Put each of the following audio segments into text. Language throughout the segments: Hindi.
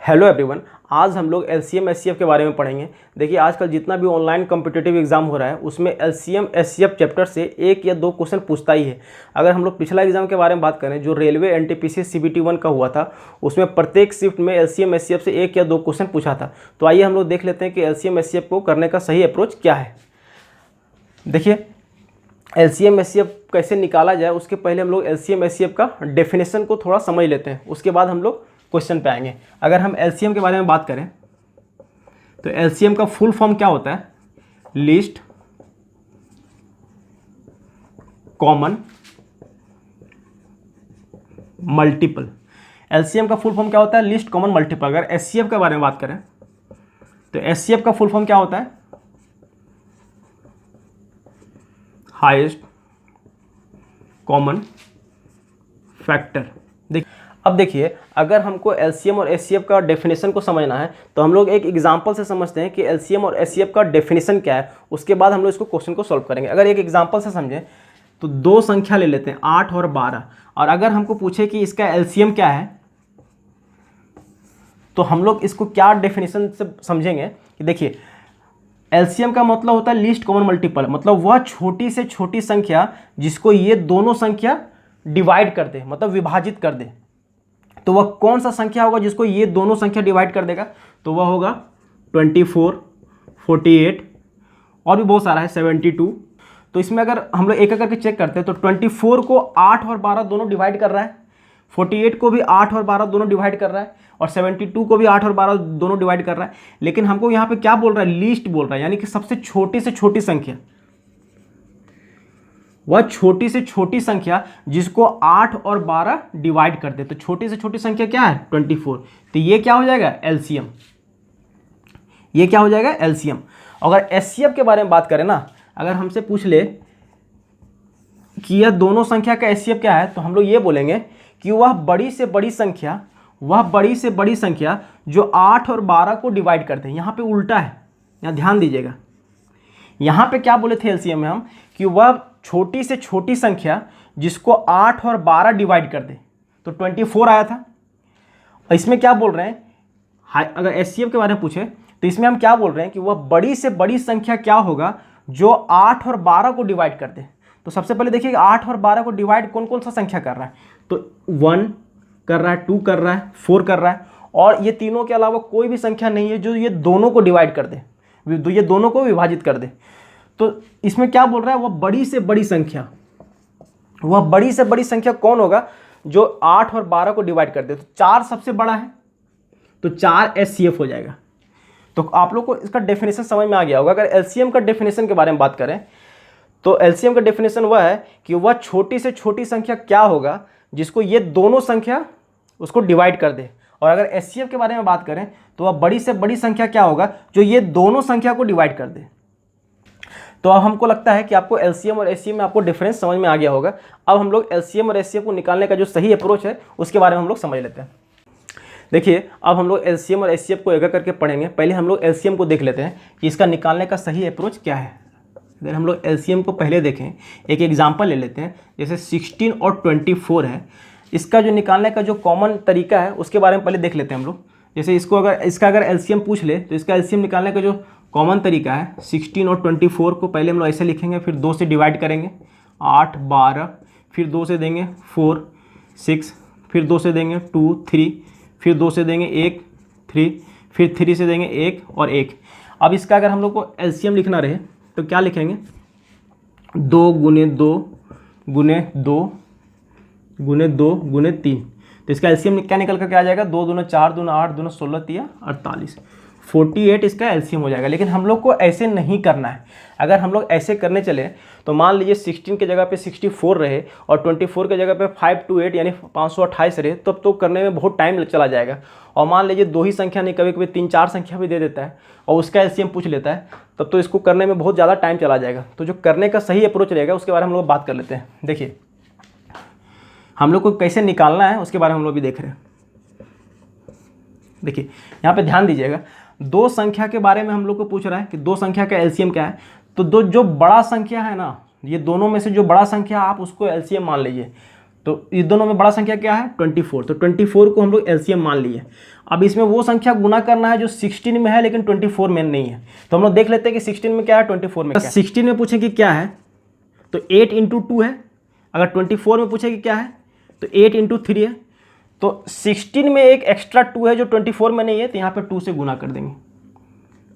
Hello everyone. आज हम लोग एलसीएम एचसीएफ के बारे में पढ़ेंगे। देखिए, आजकल जितना भी ऑनलाइन कॉम्पिटिटिव एग्जाम हो रहा है उसमें एलसीएम एचसीएफ चैप्टर से एक या दो क्वेश्चन पूछता ही है। अगर हम लोग पिछला एग्जाम के बारे में बात करें जो रेलवे एनटीपीसी सीबीटी 1 का हुआ था, उसमें प्रत्येक शिफ्ट में एलसीएम एचसीएफ से एक या दो क्वेश्चन पूछा था। तो आइए हम लोग देख लेते हैं कि एलसीएम एचसीएफ को करने का सही अप्रोच क्या है। देखिए, एलसीएम एचसीएफ कैसे निकाला जाए उसके पहले हम लोग एलसीएम एचसीएफ का डेफिनेशन को थोड़ा समझ लेते हैं, उसके बाद हम लोग क्वेश्चन पे आएंगे। अगर हम एलसीएम के बारे में बात करें तो एलसीएम का फुल फॉर्म क्या होता है? Least common multiple. एलसीएम का फुल फॉर्म क्या होता है? Least common multiple. अगर एचसीएफ के बारे में बात करें तो एचसीएफ का फुल फॉर्म क्या होता है? Highest common factor. अब देखिए, अगर हमको एलसीएम और एचसीएफ का डेफिनेशन को समझना है तो हम लोग एक एग्जांपल से समझते हैं कि एलसीएम और एचसीएफ का डेफिनेशन क्या है। उसके बाद हम लोग इसको क्वेश्चन को सॉल्व करेंगे। अगर एक एग्जांपल से समझें तो दो संख्या ले लेते हैं 8 और 12, और अगर हमको पूछे कि इसका एलसीएम क्या है तो हम लोग इसको क्या डेफिनेशन से समझेंगे कि देखिए, एलसीएम का मतलब होता है लीस्ट कॉमन मल्टीपल, मतलब वह छोटी से छोटी संख्या जिसको ये दोनों संख्या डिवाइड कर दे, मतलब विभाजित कर दे। तो वह कौन सा संख्या होगा जिसको ये दोनों संख्या डिवाइड कर देगा? तो वह होगा 24, 48 और भी बहुत सारा है 72। तो इसमें अगर हम लोग एक एक करके चेक करते हैं तो 24 को 8 और 12 दोनों डिवाइड कर रहा है, 48 को भी 8 और 12 दोनों डिवाइड कर रहा है, और 72 को भी 8 और 12 दोनों डिवाइड कर रहा है। लेकिन हमको यहाँ पे क्या बोल रहा है? लीस्ट बोल रहा है, यानी कि सबसे छोटी से छोटी संख्या, वह छोटी से छोटी संख्या जिसको 8 और 12 डिवाइड कर दे। तो छोटी से छोटी संख्या क्या है? 24। तो ये क्या हो जाएगा? एलसीएम। ये क्या हो जाएगा? एलसीएम। अगर एचसीएफ के बारे में बात करें ना, अगर हमसे पूछ ले कि यह दोनों संख्या का एचसीएफ क्या है, तो हम लोग ये बोलेंगे कि वह बड़ी से बड़ी संख्या, वह बड़ी से बड़ी संख्या जो 8 और 12 को डिवाइड करते हैं। यहाँ पे उल्टा है, यहाँ ध्यान दीजिएगा। यहाँ पे क्या बोले थे एलसीएम में हम कि वह छोटी से छोटी संख्या जिसको 8 और 12 डिवाइड कर दे, तो 24 आया था। इसमें क्या बोल रहे हैं? अगर एचसीएफ के बारे में पूछे तो इसमें हम क्या बोल रहे हैं कि वह बड़ी से बड़ी संख्या क्या होगा जो 8 और 12 को डिवाइड कर दे। तो सबसे पहले देखिए 8 और 12 को डिवाइड कौन कौन सा संख्या कर रहा है? तो 1 कर रहा है, 2 कर रहा है, 4 कर रहा है, और ये तीनों के अलावा कोई भी संख्या नहीं है जो ये दोनों को डिवाइड कर दे, ये दोनों को विभाजित कर दे। तो इसमें क्या बोल रहा है? वह बड़ी से बड़ी संख्या, वह बड़ी से बड़ी संख्या कौन होगा जो 8 और 12 को डिवाइड कर दे। तो 4 सबसे बड़ा है, तो 4 एचसीएफ हो जाएगा। तो आप लोग को इसका डेफिनेशन समझ में आ गया होगा। अगर एलसीएम का डेफिनेशन के बारे में बात करें तो एलसीएम का डेफिनेशन वह है कि वह छोटी से छोटी संख्या क्या होगा जिसको ये दोनों संख्या उसको डिवाइड कर दे। और अगर एचसीएफ के बारे में बात करें तो वह बड़ी से बड़ी संख्या क्या होगा जो ये दोनों संख्या को डिवाइड कर दे। तो अब हमको लगता है कि आपको एलसीएम और एचसीएफ में आपको डिफरेंस समझ में आ गया होगा। अब हम लोग एलसीएम और एचसीएफ को निकालने का जो सही अप्रोच है उसके बारे में हम लोग समझ लेते हैं। देखिए, अब हम लोग एलसीएम और एचसीएफ को एक एक करके पढ़ेंगे। पहले हम लोग एलसीएम को देख लेते हैं कि इसका निकालने का सही अप्रोच क्या है। अगर हम लोग एलसीएम को पहले देखें, एक एग्जाम्पल ले लेते हैं, जैसे 16 और 24 है। इसका जो निकालने का जो कॉमन तरीका है उसके बारे में पहले देख लेते हैं हम लोग। जैसे इसका अगर एलसीएम पूछ ले तो इसका एलसीएम निकालने का जो कॉमन तरीका है, 16 और 24 को पहले हम लोग ऐसे लिखेंगे, फिर 2 से डिवाइड करेंगे, 8 12, फिर 2 से देंगे 4 6, फिर 2 से देंगे 2 3, फिर 2 से देंगे 1 3, फिर 3 से देंगे 1 और 1। अब इसका अगर हम लोग को एलसीएम लिखना रहे तो क्या लिखेंगे? 2 गुने 2 गुने 2 गुने 2 गुने 3। तो इसका एलसीएम क्या निकल कर के आ जाएगा? 2 दूना 4 दूना 8 दूना 16 तिया 48, 48 इसका एलसीएम हो जाएगा। लेकिन हम लोग को ऐसे नहीं करना है। अगर हम लोग ऐसे करने चले तो मान लीजिए 16 के जगह पे 64 रहे और 24 के जगह पे 528 यानी 528 रहे, तब तो करने में बहुत टाइम चला जाएगा। और मान लीजिए दो ही संख्या नहीं, कभी कभी 3-4 संख्या भी दे देता है और उसका एलसीएम पूछ लेता है, तब तो इसको करने में बहुत ज़्यादा टाइम चला जाएगा। तो जो करने का सही अप्रोच रहेगा उसके बारे में हम लोग बात कर लेते हैं। देखिए, हम लोग को कैसे निकालना है उसके बारे में हम लोग भी देख रहे हैं। देखिए, यहाँ पे ध्यान दीजिएगा, दो संख्या के बारे में हम लोग को पूछ रहा है कि दो संख्या का एलसीएम क्या है। तो जो बड़ा संख्या है ना, ये दोनों में से जो बड़ा संख्या आप उसको एलसीएम मान लीजिए। तो इस दोनों में बड़ा संख्या क्या है 24, तो 24 को हम लोग एलसीएम मान लिए। अब इसमें वो संख्या गुना करना है जो 16 में है लेकिन 24 में नहीं है, तो हम लोग देख लेते हैं कि 16 में क्या है 24 में क्या है। 16 में पूछे कि क्या है तो 8 इंटू 2 है, अगर 24 में पूछे कि क्या है तो 8 इंटू 3 है, तो 16 में एक एक्स्ट्रा 2 है जो 24 में नहीं है, तो यहाँ पे 2 से गुना कर देंगे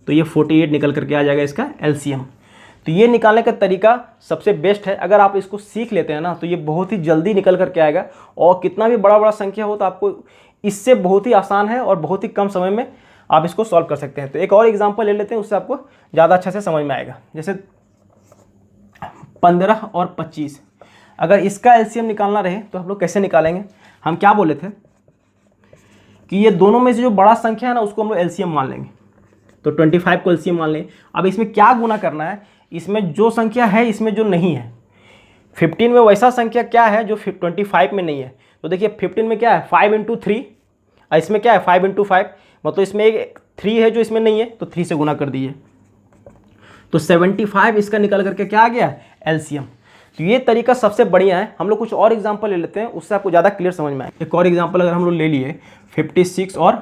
तो ये 48 निकल करके आ जाएगा इसका एलसीएम। तो ये निकालने का तरीका सबसे बेस्ट है, अगर आप इसको सीख लेते हैं ना तो ये बहुत ही जल्दी निकल करके आएगा, और कितना भी बड़ा बड़ा संख्या हो तो आपको इससे बहुत ही आसान है और बहुत ही कम समय में आप इसको सॉल्व कर सकते हैं। तो एक और एग्जांपल ले लेते हैं, उससे आपको ज़्यादा अच्छा से समझ में आएगा। जैसे 15 और 25, अगर इसका एलसीएम निकालना रहे तो हम लोग कैसे निकालेंगे, हम क्या बोले थे कि ये दोनों में से जो बड़ा संख्या है ना उसको हम लोग एलसीएम मान लेंगे, तो 25 को एलसीएम मान लें। अब इसमें क्या गुना करना है, इसमें जो संख्या है इसमें जो नहीं है, 15 में वैसा संख्या क्या है जो 25 में नहीं है, तो देखिए 15 में क्या है 5 इंटू 3, इसमें क्या है 5 इंटू 5, मतलब इसमें एक 3 है जो इसमें नहीं है, तो 3 से गुना कर दीजिए, तो 75 इसका निकल करके क्या आ गया एलसीएम। तो ये तरीका सबसे बढ़िया है। हम लोग कुछ और एग्जांपल ले लेते हैं, उससे आपको ज़्यादा क्लियर समझ में आए। एक और एग्जांपल अगर हम लोग ले लिए 56 और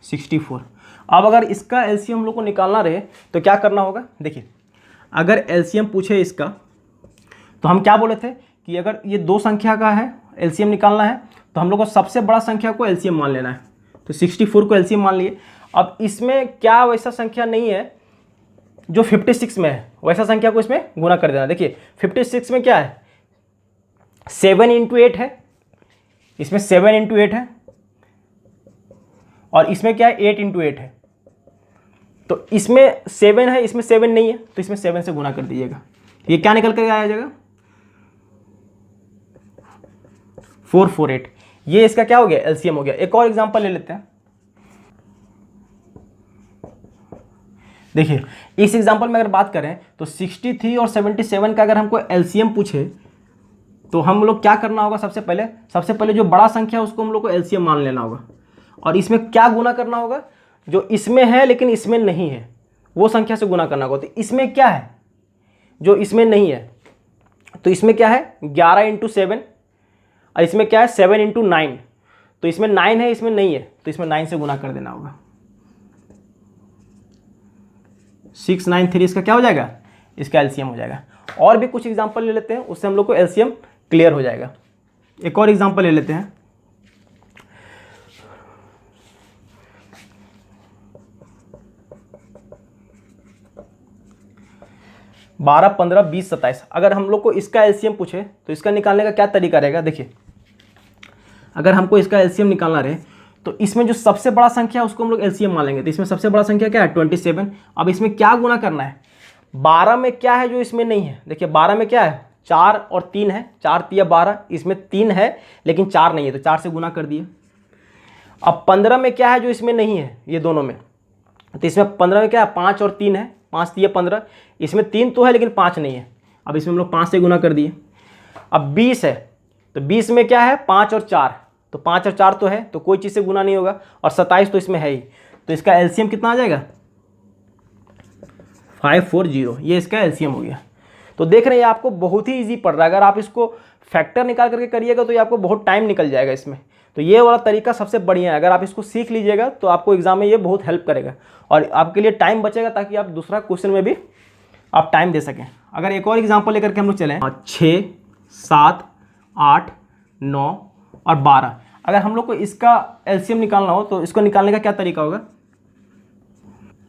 64, अब अगर इसका एलसीएम हम लोग को निकालना रहे तो क्या करना होगा, देखिए अगर एलसीएम पूछे इसका तो हम क्या बोले थे कि अगर ये दो संख्या का है एलसीएम निकालना है तो हम लोग को सबसे बड़ा संख्या को एलसीएम मान लेना है, तो 64 को एलसीएम मान लिए। अब इसमें क्या वैसा संख्या नहीं है जो 56 में है, वैसा संख्या को इसमें गुना कर देना। देखिए 56 में क्या है 7 इंटू 8 है, इसमें 7 इंटू 8 है, और इसमें क्या है 8 इंटू 8 है, तो इसमें 7 है इसमें 7 नहीं है, तो इसमें 7 से गुना कर दीजिएगा, ये क्या निकल कर आ जाएगा 448। ये इसका क्या हो गया एलसीएम हो गया। एक और एग्जांपल ले लेते हैं, देखिए इस एग्जांपल में अगर बात करें तो 63 और 77 का अगर हमको एलसीएम पूछे तो हम लोग क्या करना होगा, सबसे पहले जो बड़ा संख्या है उसको हम लोग को एलसीएम मान लेना होगा, और इसमें क्या गुना करना होगा, जो इसमें है लेकिन इसमें नहीं है वो संख्या से गुना करना होगा। तो इसमें क्या है जो इसमें नहीं है, तो इसमें क्या है 11 इंटू 7, और इसमें क्या है 7 इंटू 9, तो इसमें 9 है इसमें नहीं है, तो इसमें 9 से गुना कर देना होगा। 693 इसका क्या हो जाएगा, इसका एलसीएम हो जाएगा। और भी कुछ एग्जांपल ले लेते हैं, उससे हम लोग को एलसीएम क्लियर हो जाएगा। एक और एग्जांपल ले लेते हैं, 12, 15, 20, 27, अगर हम लोग को इसका एलसीएम पूछे तो इसका निकालने का क्या तरीका रहेगा। देखिए अगर हमको इसका एलसीएम निकालना रहे तो इसमें जो सबसे बड़ा संख्या है उसको हम लोग एलसीएम मान लेंगे, तो इसमें सबसे बड़ा संख्या क्या है 27। अब इसमें क्या गुना करना है, 12 में क्या है जो इसमें नहीं है, देखिए 12 में क्या है 4 और 3 है, 4 3 12, इसमें 3 है लेकिन 4 नहीं है, तो 4 से गुना कर दिए। अब 15 में क्या है जो इसमें नहीं है ये दोनों में, तो इसमें 15 में क्या है 5 और 3 है, 5 3 15, इसमें 3 तो है लेकिन 5 नहीं है, अब इसमें हम लोग 5 से गुना कर दिए। अब 20 है, तो 20 में क्या है 5 और 4, तो 5 और 4 तो है तो कोई चीज़ से गुना नहीं होगा, और 27 तो इसमें है ही, तो इसका एलसीएम कितना आ जाएगा 540, ये इसका एलसीएम हो गया। तो देख रहे हैं आपको बहुत ही ईजी पड़ रहा है, अगर आप इसको फैक्टर निकाल करके करिएगा तो ये आपको बहुत टाइम निकल जाएगा इसमें। तो ये वाला तरीका सबसे बढ़िया है, अगर आप इसको सीख लीजिएगा तो आपको एग्जाम में ये बहुत हेल्प करेगा और आपके लिए टाइम बचेगा, ताकि आप दूसरा क्वेश्चन में भी आप टाइम दे सकें। अगर एक और एग्जाम्पल लेकर के हम लोग चलें 6, 7, 8, 9 और 12, अगर हम लोग को इसका एलसीएम निकालना हो तो इसको निकालने का क्या तरीका होगा।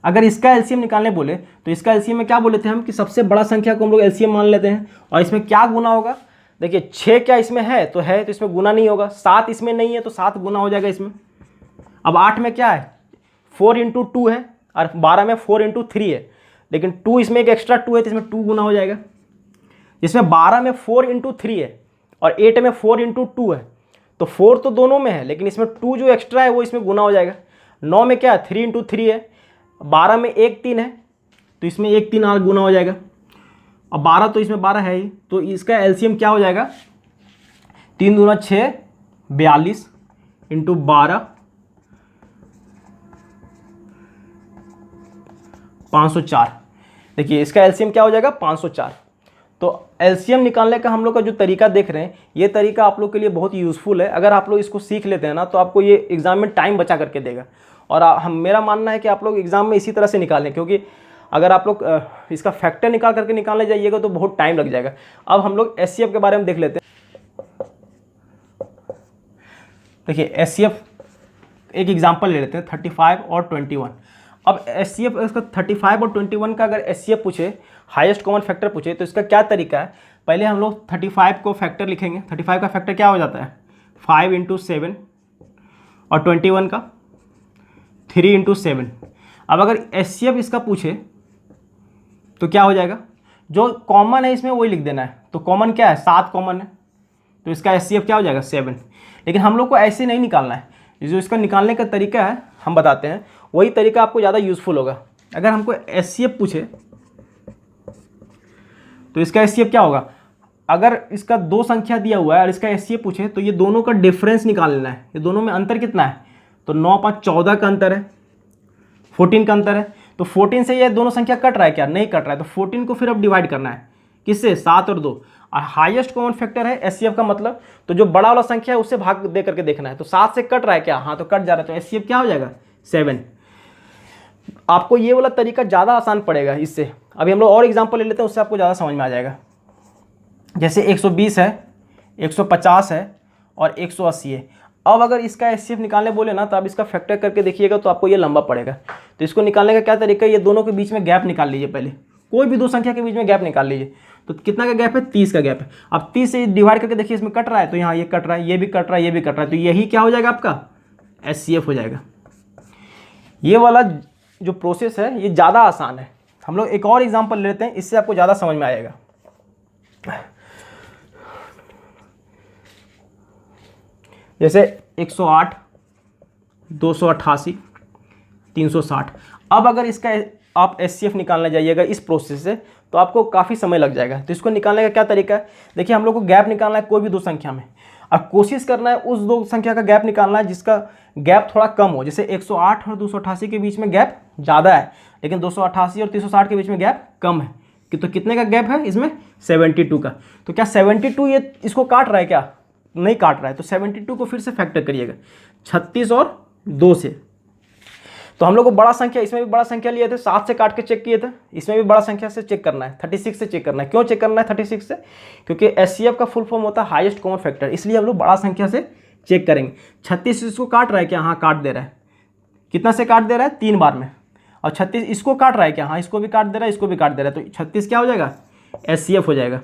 अगर इसका एलसीएम निकालने बोले तो इसका एलसीएम में क्या बोले थे हम कि सबसे बड़ा संख्या को हम लोग एलसीएम मान लेते हैं, और इसमें क्या गुना होगा। देखिए 6 क्या इसमें है तो इसमें गुना नहीं होगा, 7 इसमें नहीं है तो 7 गुना हो जाएगा इसमें। अब 8 में क्या है 4 इंटू 2 है, और 12 में 4 इंटू 3 है, लेकिन 2 इसमें एक एक्स्ट्रा 2 है तो इसमें 2 गुना हो जाएगा। जिसमें 12 में 4 इंटू 3 है और 8 में 4 इंटू 2 है, तो 4 तो दोनों में है लेकिन इसमें 2 जो एक्स्ट्रा है वो इसमें गुना हो जाएगा। 9 में क्या है 3 इंटू 3 है, 12 में 1 3 है तो इसमें 1 3 और गुना हो जाएगा, और 12 तो इसमें 12 है ही, तो इसका एलसीएम क्या हो जाएगा 3 दूना 6 42 इंटू 12 504। देखिए इसका एलसीएम क्या हो जाएगा 504। तो एलसीएम निकालने का हम लोग का जो तरीका देख रहे हैं, ये तरीका आप लोग के लिए बहुत यूज़फुल है। अगर आप लोग इसको सीख लेते हैं ना, तो आपको ये एग्ज़ाम में टाइम बचा करके देगा। और मेरा मानना है कि आप लोग एग्ज़ाम में इसी तरह से निकालें, क्योंकि अगर आप लोग इसका फैक्टर निकाल करके निकालने जाइएगा तो बहुत टाइम लग जाएगा। अब हम लोग एचसीएफ के बारे में देख लेते हैं। देखिए एचसीएफ एक एग्जांपल ले लेते हैं, 35 और 21। अब एचसीएफ इसका 35 और 21 का अगर एचसीएफ पूछे, हाईएस्ट कॉमन फैक्टर पूछे, तो इसका क्या तरीका है, पहले हम लोग 35 को फैक्टर लिखेंगे। 35 का फैक्टर क्या हो जाता है, 5 × 7, और 21 का 3 × 7। अब अगर एचसीएफ इसका पूछे तो क्या हो जाएगा, जो कॉमन है इसमें वही लिख देना है। तो कॉमन क्या है, 7 कॉमन है, तो इसका एचसीएफ क्या हो जाएगा, 7। लेकिन हम लोग को ऐसे नहीं निकालना है, जो इसका निकालने का तरीका है हम बताते हैं, वही तरीका आपको ज़्यादा यूज़फुल होगा। अगर हमको एचसीएफ पूछे तो इसका एचसीएफ क्या होगा, अगर इसका 2 संख्या दिया हुआ है और इसका एचसीएफ पूछे तो ये दोनों का डिफरेंस निकाल लेना है। ये दोनों में अंतर कितना है, तो 9 5 14 का अंतर है, 14 का अंतर है। तो 14 से ये दोनों संख्या कट रहा है क्या, नहीं कट रहा है। तो 14 को फिर अब डिवाइड करना है किससे, 7 और 2। और हाईएस्ट कॉमन फैक्टर है एचसीएफ का मतलब, तो जो बड़ा वाला संख्या है उससे भाग दे करके देखना है। तो 7 से कट रहा है क्या, हाँ तो कट जा रहा है, तो एचसीएफ क्या हो जाएगा, 7। आपको ये वाला तरीका ज़्यादा आसान पड़ेगा इससे। अभी हम लोग और एग्जांपल ले लेते हैं, उससे आपको ज़्यादा समझ में आ जाएगा। जैसे 120 है, 150 है और 180 है। अब अगर इसका एचसीएफ निकालने बोले ना, तो आप इसका फैक्टर करके देखिएगा तो आपको ये लंबा पड़ेगा। तो इसको निकालने का क्या तरीका है, ये दोनों के बीच में गैप निकाल लीजिए। पहले कोई भी 2 संख्या के बीच में गैप निकाल लीजिए। तो कितना का गैप है, 30 का गैप है। अब 30 से डिवाइड करके देखिए, इसमें कट रहा है तो यहाँ ये कट रहा है, ये भी कट रहा है, ये भी कट रहा है, तो यही क्या हो जाएगा, आपका एचसीएफ हो जाएगा। ये वाला जो प्रोसेस है ये ज़्यादा आसान है। हम लोग एक और एग्जांपल लेते हैं, इससे आपको ज़्यादा समझ में आएगा। जैसे 108, 288, 360। अब अगर इसका आप एचसीएफ निकालने जाइएगा इस प्रोसेस से, तो आपको काफ़ी समय लग जाएगा। तो इसको निकालने का क्या तरीका है, देखिए हम लोग को गैप निकालना है कोई भी 2 संख्या में। अब कोशिश करना है उस 2 संख्या का गैप निकालना है जिसका गैप थोड़ा कम हो। जैसे 108 और 288 के बीच में गैप ज़्यादा है, लेकिन 288 और 360 के बीच में गैप कम है। तो कितने का गैप है इसमें, 72 का। तो क्या 72 ये इसको काट रहा है क्या, नहीं काट रहा है। तो 72 को फिर से फैक्टर करिएगा 36 और 2 से। तो हम लोग को बड़ा संख्या, इसमें भी बड़ा संख्या लिए थे, 7 से काट के चेक किए थे, इसमें भी बड़ा संख्या से चेक करना है, 36 से चेक करना है। क्यों चेक करना है 36 से, क्योंकि एचसीएफ का फुल फॉर्म होता है हाईएस्ट कॉमन फैक्टर, इसलिए हम लोग बड़ा संख्या से चेक करेंगे। 36 इसको काट रहा है क्या, हाँ काट दे रहा है। कितना से काट दे रहा है, 3 बार में। और 36 इसको काट रहा है क्या, हाँ इसको भी काट दे रहा है, इसको भी काट दे रहा है। तो 36 क्या हो जाएगा, एचसीएफ हो जाएगा।